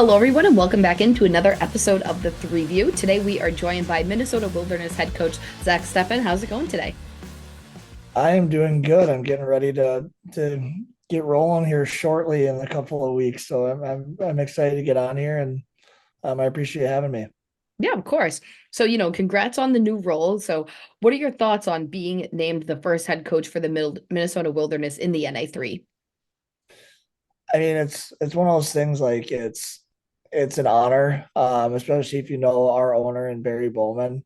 Hello, everyone, and welcome back into another episode of the Three View. Today, we are joined by Minnesota Wilderness head coach Zach Stepan. How's it going today? I am doing good. I'm getting ready to get rolling here shortly in a couple of weeks. So I'm excited to get on here and I appreciate you having me. Yeah, of course. So, congrats on the new role. So, what are your thoughts on being named the first head coach for the Minnesota Wilderness in the NA3? I mean, it's one of those things like it's an honor, especially if you know our owner and Barry Bowman.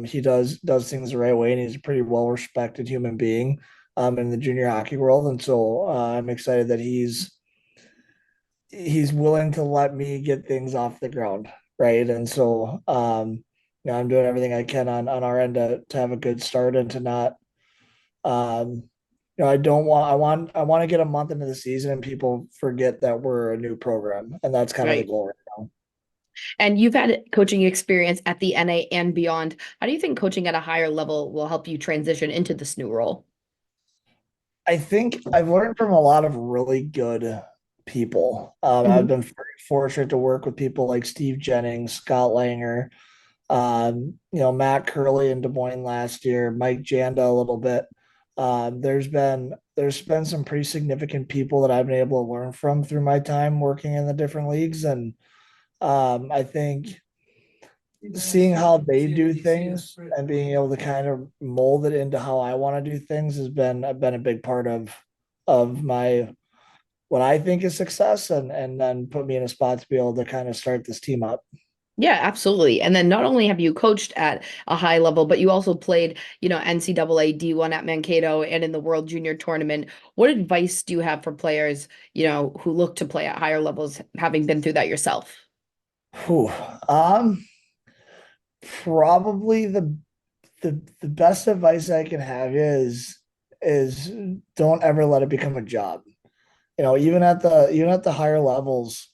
He does things the right way, and he's a pretty well respected human being in the junior hockey world. And so I'm excited that he's willing to let me get things off the ground, right? And so I'm doing everything I can on our end to have a good start and to not um I don't want I want to get a month into the season and people forget that we're a new program. And that's kind of the Right. goal right now. And you've had coaching experience at the NA and beyond. How do you think coaching at a higher level will help you transition into this new role? I think I've learned from a lot of really good people. I've Hmm. been very fortunate to work with people like Steve Jennings, Scott Langer, Matt Curley in Des Moines last year, Mike Janda a little bit. There's been some pretty significant people that I've been able to learn from through my time working in the different leagues, and I think seeing how they do things and being able to kind of mold it into how I want to do things has been a big part of my what I think is success, and then put me in a spot to be able to kind of start this team up. Yeah, absolutely. And then not only have you coached at a high level, but you also played, NCAA D1 at Mankato and in the World Junior Tournament. What advice do you have for players, who look to play at higher levels, having been through that yourself? Whew. Um, Probably the best advice I can have is don't ever let it become a job. Even at the higher levels,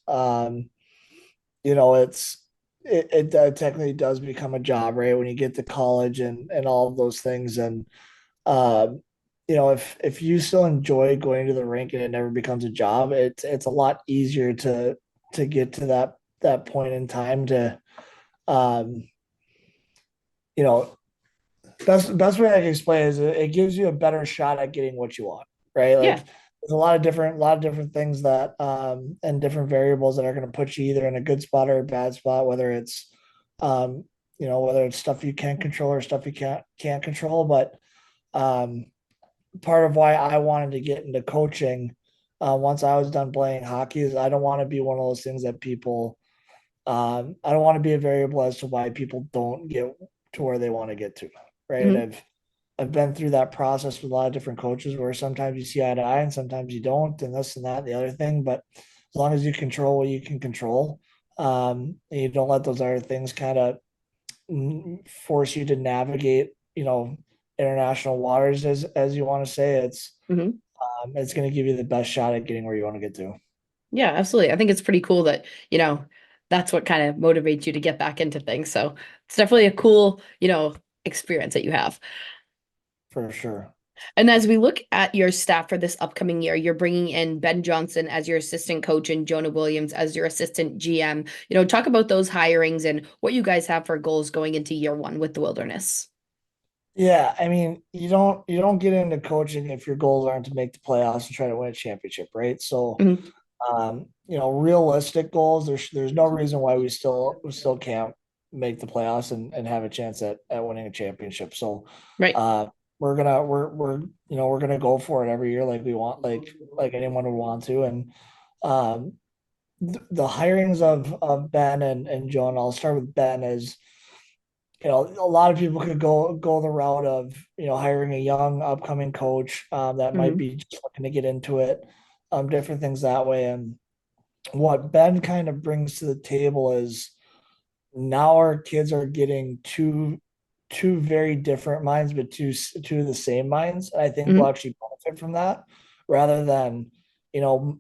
it technically does become a job, right? When you get to college and all of those things. And um, if you still enjoy going to the rink and it never becomes a job, it's a lot easier to get to that point in time to um, you know best way I can explain is it gives you a better shot at getting what you want, right? Like Yeah. there's a lot of different things that and different variables that are going to put you either in a good spot or a bad spot, um whether it's stuff you can control or stuff you can't control. But um part of why I wanted to get into coaching once I was done playing hockey is I don't want to be one of those things that people I don't want to be a variable as to why people don't get to where they want to get to. Right. Hmm. I've been through that process with a lot of different coaches where sometimes you see eye to eye and sometimes you don't, and this and that and the other thing. But as long as you control what you can control, and you don't let those other things kind of force you to navigate, international waters, as you want to say, Hmm. it's going to give you the best shot at getting where you want to get to. Yeah, absolutely. I think it's pretty cool that, that's what kind of motivates you to get back into things. So it's definitely a cool, experience that you have. For sure. And as we look at your staff for this upcoming year, you're bringing in Ben Johnson as your assistant coach and Jonah Williams as your assistant GM. Talk about those hirings and what you guys have for goals going into year one with the Wilderness. Yeah, I mean, you don't get into coaching if your goals aren't to make the playoffs and try to win a championship, right? So, Mhm. realistic goals. There's no reason why we still can't make the playoffs and have a chance at winning a championship. So, Right. uh, we're gonna go for it every year like we want, like anyone would want to. And um, the hirings of Ben and John. I'll start with Ben. As a lot of people could go the route of hiring a young upcoming coach that might Hmm. be just looking to get into it, different things that way. And what Ben kind of brings to the table is now our kids are getting two very different minds, but two of the same minds. And I think we'll Hmm. actually benefit from that rather than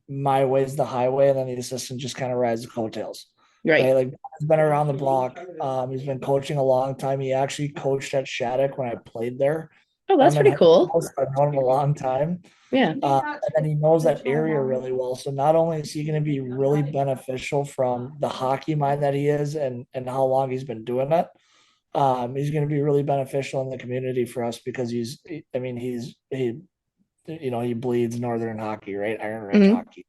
my way's the highway, and then the assistant just kind of rides the coattails. Right. Right. Like he's been around the block. He's been coaching a long time. He actually coached at Shattuck when I played there. Oh, that's And pretty cool. I've known him a long time. Yeah. And then he knows that area really well. So not only is he going to be really beneficial from the hockey mind that he is and how long he's been doing it, he's going to be really beneficial in the community for us because I mean, he bleeds Northern hockey, right? Iron Range Hmm. hockey.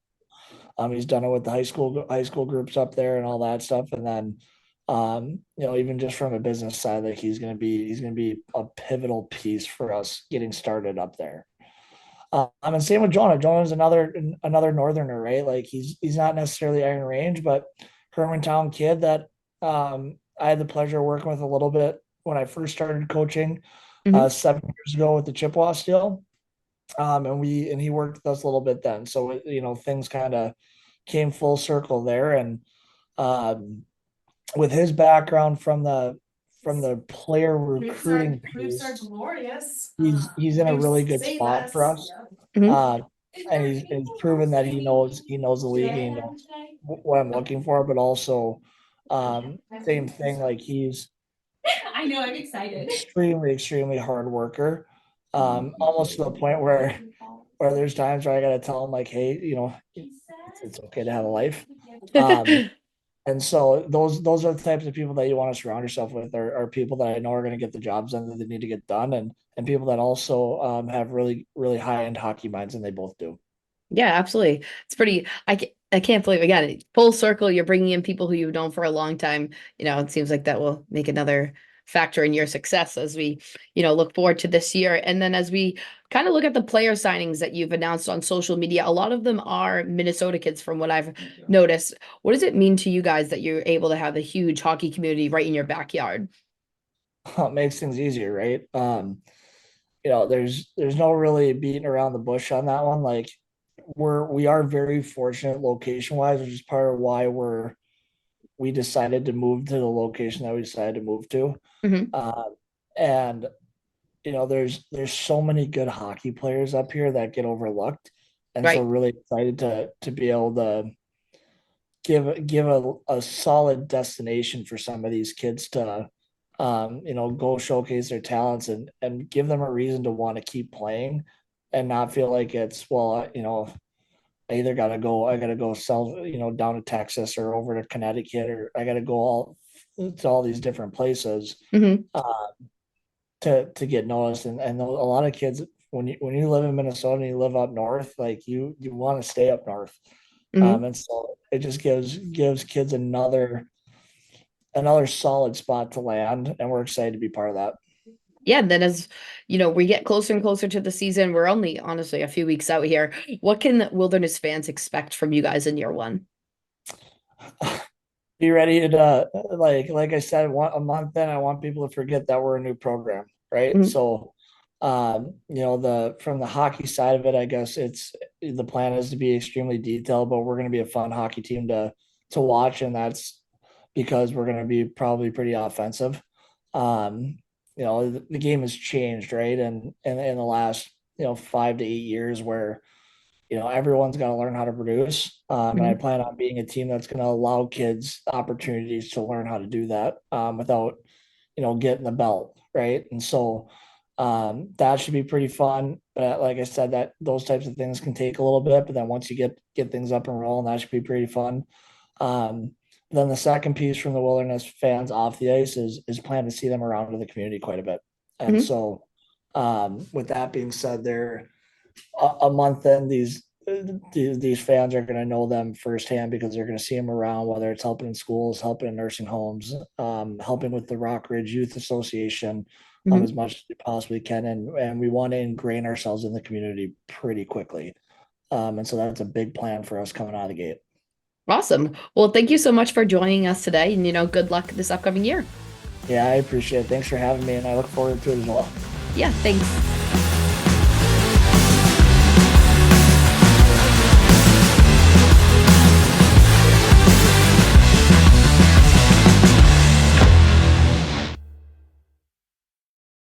He's done it with the high school groups up there and all that stuff. And then, even just from a business side, like he's gonna be a pivotal piece for us getting started up there. And same with Jonah. Jonah's another Northerner, right? Like he's not necessarily Iron Range, but Hermantown kid that I had the pleasure of working with a little bit when I first started coaching Hmm. 7 years ago with the Chippewa Steel. And he worked with us a little bit then. So things kind of came full circle there. And um, with his background from the player recruiting piece, he's in a really good spot for us. Hmm. Uh, and he's proven that he knows the league and he knows what I'm looking for, but also same thing, like he's extremely, extremely hard worker. Almost to the point where there's times where I gotta tell him like, hey, it's okay to have a life. Um, and so those are the types of people that you want to surround yourself with are people that I know are going to get the jobs done that they need to get done, and people that also have really really high end hockey minds, and they both do. Yeah, absolutely. It's pretty, I can't believe again, full circle, you're bringing in people who you've known for a long time. It seems like that will make another factor in your success as we, look forward to this year. And then as we kind of look at the player signings that you've announced on social media, a lot of them are Minnesota kids from what I've noticed. What does it mean to you guys that you're able to have a huge hockey community right in your backyard? It makes things easier, right? There's no really beating around the bush on that one. Like we are very fortunate location wise, which is part of why we decided to move to the location that we decided to move to. Hmm. And there's so many good hockey players up here that get overlooked, and so Right. really excited to be able to give a solid destination for some of these kids to go showcase their talents and give them a reason to want to keep playing and not feel like it's, well, I gotta go sell, down to Texas or over to Connecticut, or I gotta go all to all these different places Hmm. uh, to get noticed. And a lot of kids, when you live in Minnesota and you live up north, like you want to stay up north. Hmm. And so it just gives kids another solid spot to land, and we're excited to be part of that. Yeah, and then as we get closer and closer to the season, we're only honestly a few weeks out here. What can the Wilderness fans expect from you guys in year one? Be ready to like I said, a month in, I want people to forget that we're a new program, right? Mhm. So the from the hockey side of it, I guess it's the plan is to be extremely detailed, but we're going to be a fun hockey team to watch, and that's because we're going to be probably pretty offensive. The game has changed, right? And in the last 5 to 8 years, where everyone's got to learn how to produce. And I Mhm. plan on being a team that's going to allow kids opportunities to learn how to do that without, getting the belt, right? And so that should be pretty fun. But like I said, that those types of things can take a little bit, but then once you get things up and rolling, that should be pretty fun. Um, then the second piece from the Wilderness fans off the ice is plan to see them around in the community quite a bit. And Mhm. so, with that being said, they're a month in, these fans are going to know them firsthand because they're going to see them around, whether it's helping in schools, helping in nursing homes, helping with the Rock Ridge Youth Association, Mhm. as much as we possibly can, and we want to ingrain ourselves in the community pretty quickly. And so that's a big plan for us coming out of the gate. Awesome. Well, thank you so much for joining us today, and good luck this upcoming year. Yeah, I appreciate it. Thanks for having me, and I look forward to it as well. Yeah, thanks.